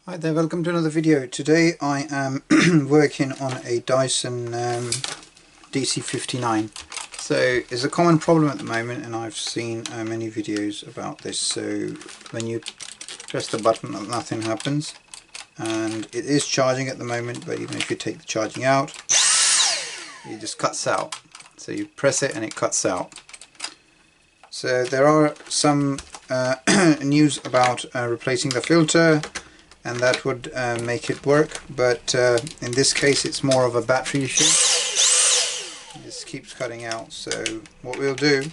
Hi there, welcome to another video. Today I am working on a Dyson DC59. So it's a common problem at the moment, and I've seen many videos about this. So when you press the button, nothing happens, and it is charging at the moment, but even if you take the charging out, it just cuts out. So you press it and it cuts out. So there are some news about replacing the filter, and that would make it work, but in this case it's more of a battery issue. This keeps cutting out. So what we'll do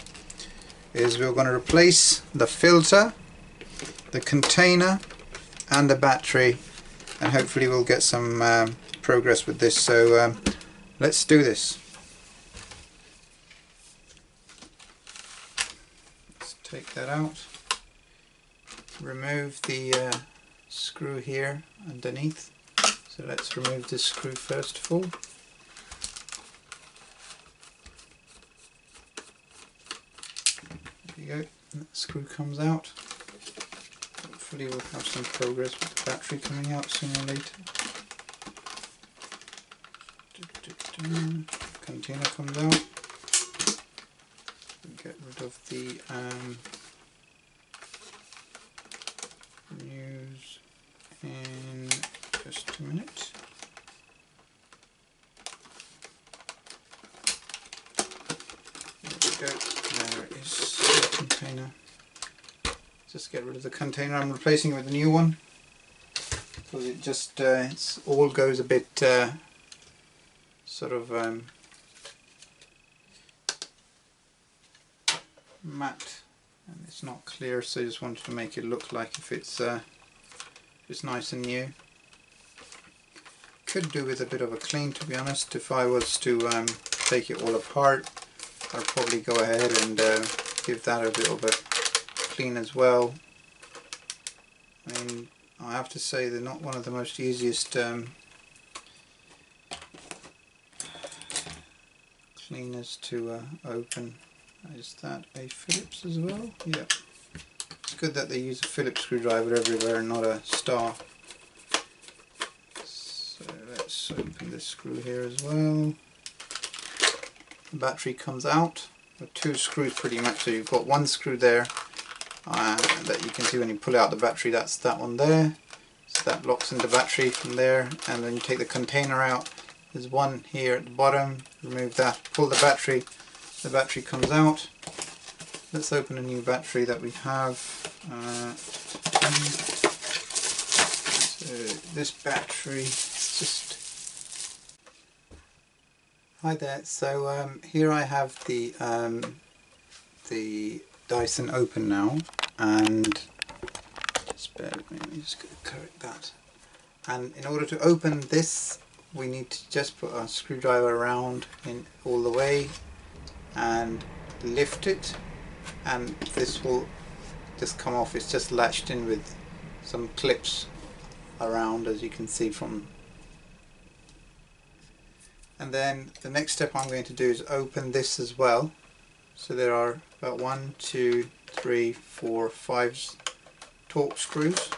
is we're going to replace the filter, the container and the battery, and hopefully we'll get some progress with this. So let's do this. Let's take that out, remove the screw here underneath. So let's remove this screw first of all. There you go, and that screw comes out. Hopefully we'll have some progress with the battery coming out sooner or later. Container comes out. Get rid of the news in just a minute. There we go, there is the container. Just get rid of the container. I'm replacing it with a new one because it just it all goes a bit sort of matte, and it's not clear, so I just wanted to make it look like if it's nice and new. Could do with a bit of a clean, to be honest. If I was to take it all apart, I'd probably go ahead and give that a bit of a clean as well. I mean, I have to say they're not one of the most easiest cleaners to open. Is that a Phillips as well? Yeah. It's good that they use a Phillips screwdriver everywhere and not a star. So let's open this screw here as well. The battery comes out with two screws pretty much. So you've got one screw there that you can see when you pull out the battery. That's that one there. So that locks in the battery from there, and then you take the container out. There's one here at the bottom. Remove that, pull the battery comes out. Let's open a new battery that we have. So this battery is just... Hi there. So here I have the Dyson open now, and just bear with me. Let me just correct that. And in order to open this, we need to just put a screwdriver around in all the way and lift it, and this will just come off. It's just latched in with some clips around, as you can see from. And then the next step I'm going to do is open this as well. So there are about 1, 2, 3, 4, 5 Torx screws,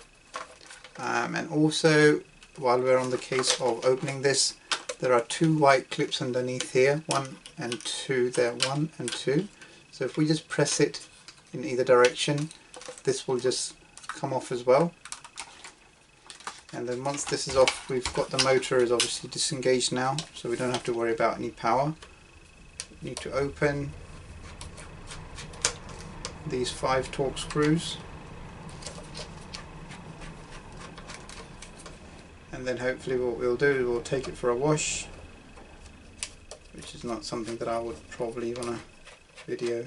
and also while we're on the case of opening this, there are 2 white clips underneath here, 1 and 2 there, 1 and 2. So if we just press it in either direction, this will just come off as well. And then once this is off, we've got the motor is obviously disengaged now, so we don't have to worry about any power. We need to open these 5 Torx screws, and then hopefully what we'll do is we'll take it for a wash, which is not something that I would probably want to video.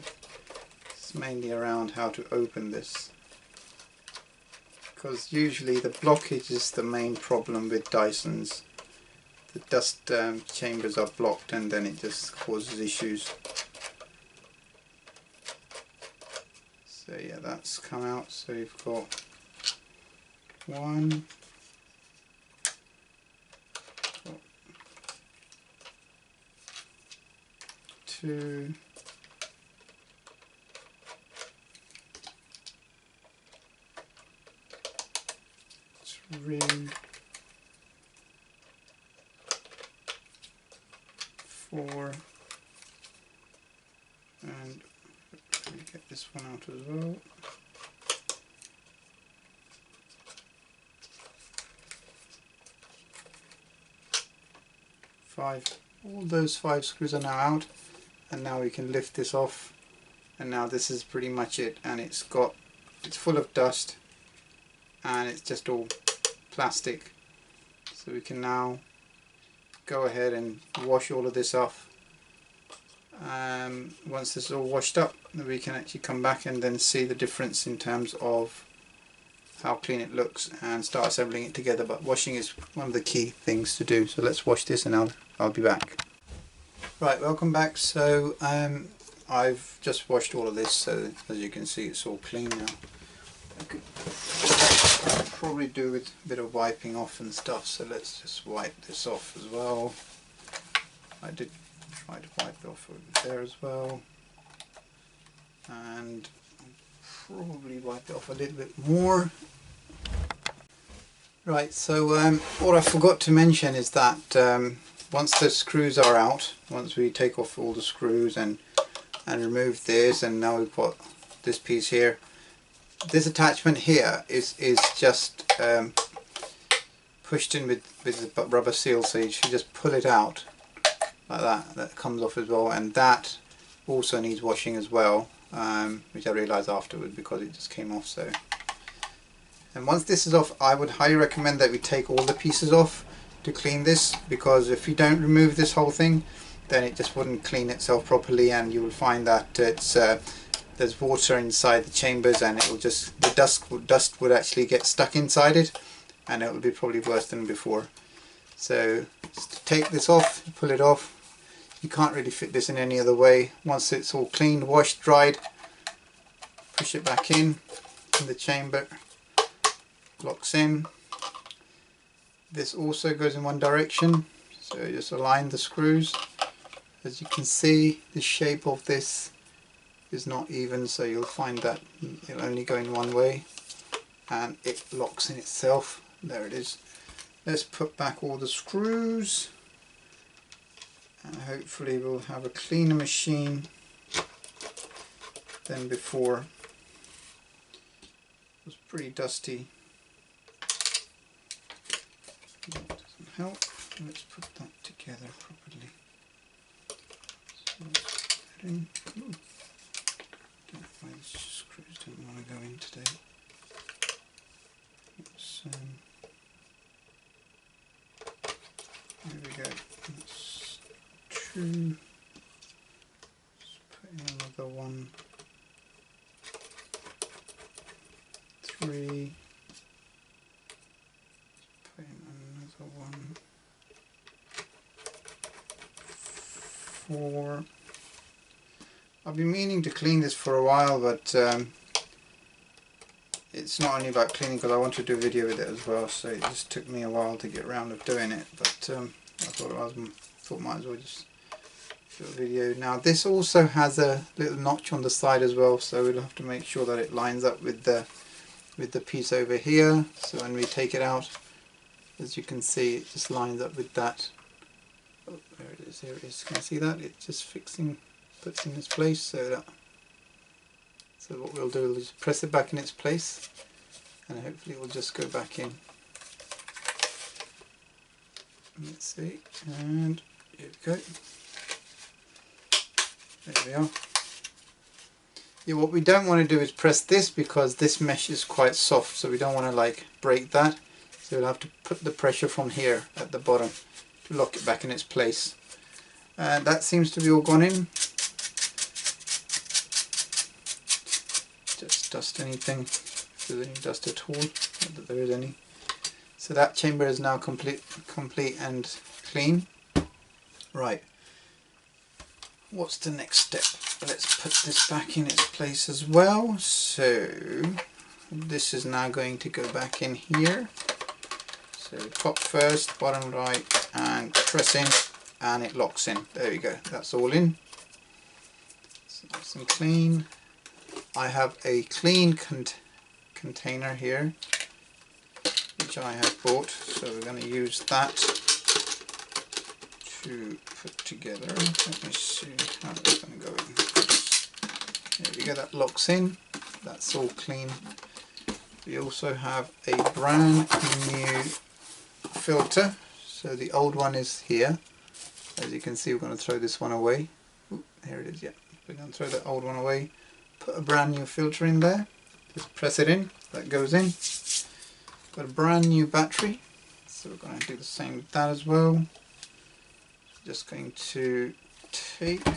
It's mainly around how to open this, because usually the blockage is the main problem with Dysons. The dust chambers are blocked, and then it just causes issues. So yeah, that's come out. So you've got 1, 2, 3, 3, 4, and let me get this one out as well. 5. All those 5 screws are now out, and now we can lift this off, and now this is pretty much it, and it's full of dust and it's just all plastic. So we can now go ahead and wash all of this off. Once this is all washed up, then we can actually come back and then see the difference in terms of how clean it looks and start assembling it together. But washing is one of the key things to do. So let's wash this and I'll be back. Right, welcome back. So I've just washed all of this, so as you can see it's all clean now. I could probably do with a bit of wiping off and stuff, so let's just wipe this off as well. I did try to wipe it off over there as well, and I'll probably wipe it off a little bit more. Right, so what I forgot to mention is that once the screws are out, once we take off all the screws and remove this, and now we've got this piece here, this attachment here is just pushed in with the rubber seal, so you should just pull it out like that. That comes off as well, and that also needs washing as well, which I realised afterwards because it just came off. So, and once this is off, I would highly recommend that we take all the pieces off to clean this, because if you don't remove this whole thing, then it just wouldn't clean itself properly, and you will find that it's there's water inside the chambers, and it will just, the dust would actually get stuck inside it, and it would be probably worse than before. So just to take this off, pull it off. You can't really fit this in any other way. Once it's all cleaned, washed, dried, push it back in the chamber, locks in. This also goes in one direction, so just align the screws. As you can see, the shape of this is not even, so you'll find that it'll only go in one way, and it locks in itself. There it is. Let's put back all the screws, and hopefully we'll have a cleaner machine than before. It was pretty dusty. That doesn't help. Let's put that together properly. So let's put that in. Ooh. Don't know why the screws don't want to go in today. There we go. That's 2. Let's put in another 1, 3. Put in another 1, 4. I've been meaning to clean this for a while, but it's not only about cleaning, because I want to do a video with it as well, so it just took me a while to get around of doing it, but I thought might as well just do a video. Now this also has a little notch on the side as well, so we'll have to make sure that it lines up with the piece over here, so when we take it out, as you can see, it just lines up with that. Oh, there it is, here it is. Can you see that? It's just puts in its place, so what we'll do is press it back in its place, and hopefully it will just go back in. Let's see, and here we go. There we are. Yeah, what we don't want to do is press this, because this mesh is quite soft, so we don't want to like break that. So we'll have to put the pressure from here at the bottom to lock it back in its place. And that seems to be all gone in. Just dust anything, if there's any dust at all, not that there is any. So that chamber is now complete and clean. Right, what's the next step? Let's put this back in its place as well. So this is now going to go back in here. So top first, bottom right, and press in, and it locks in. There we go, that's all in. So nice and clean. I have a clean container here, which which I have bought, so we're going to use that to put together. Let me see how it's going to go in. There we go, that locks in, that's all clean. We also have a brand new filter, so the old one is here. As you can see, we're going to throw this one away. Ooh, here it is, yeah. We're going to throw the old one away, put a brand new filter in there, just press it in, that goes in. Got a brand new battery, so we're going to do the same with that as well. Just going to take the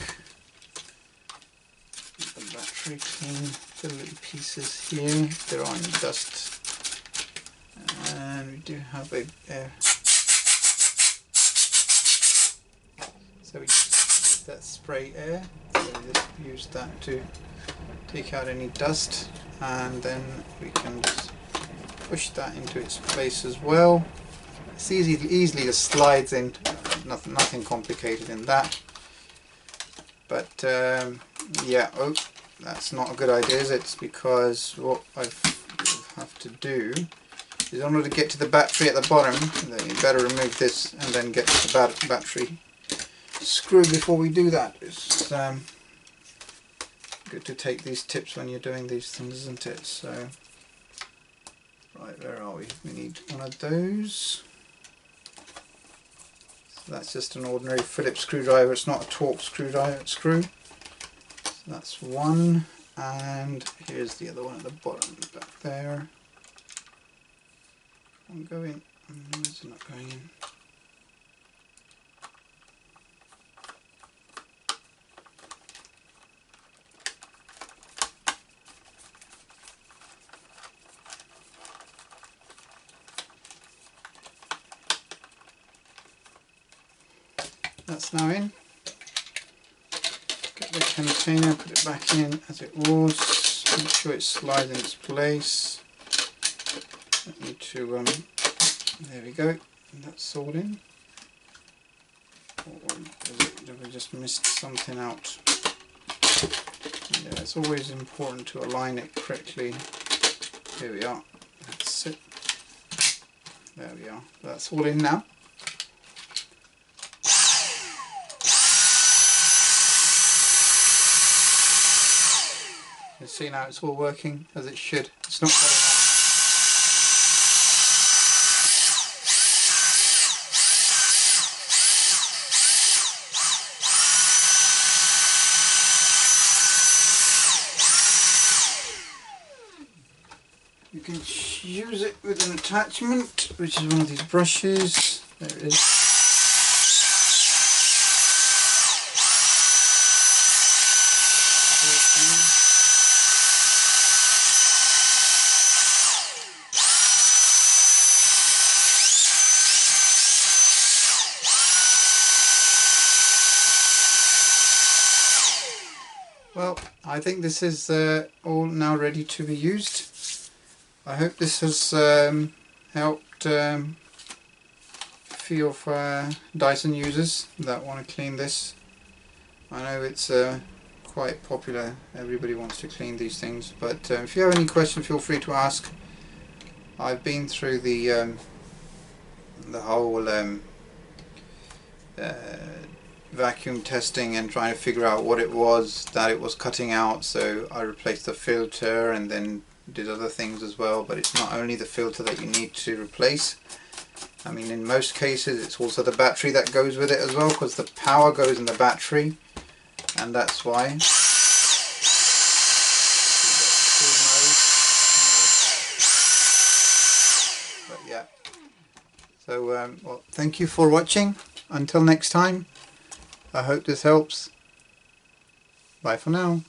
battery, clean the little pieces here, there are any dust, and we do have a air. So we that spray air, so we just use that to take out any dust, and then we can just push that into its place as well. It's easily just slides in, nothing complicated in that. But yeah, oh, that's not a good idea, is it? It's because what I have to do is, in order to get to the battery at the bottom, then you better remove this and then get to the battery screw before we do that. It's good to take these tips when you're doing these things, isn't it? So, right, where are we? We need one of those. So that's just an ordinary Phillips screwdriver, it's not a Torx screw. So that's one, and here's the other one at the bottom, back there. One going, where's it not going in? That's now in. Get the container, put it back in as it was, make sure it slides in its place. Don't need to, there we go, that's all in. Or have I just missed something out? Yeah, it's always important to align it correctly. Here we are, that's it. There we are, that's all in now. You see now it's all working as it should. It's not cutting out. You can use it with an attachment, which is one of these brushes. There it is. Well, I think this is all now ready to be used. I hope this has helped few of Dyson users that want to clean this. I know it's quite popular, everybody wants to clean these things, but if you have any questions, feel free to ask. I've been through the whole vacuum testing and trying to figure out what it was that it was cutting out, so I replaced the filter and then did other things as well. But it's not only the filter that you need to replace. I mean, in most cases it's also the battery that goes with it as well, because the power goes in the battery, and that's why. But yeah, so well, thank you for watching. Until next time, I hope this helps. Bye for now.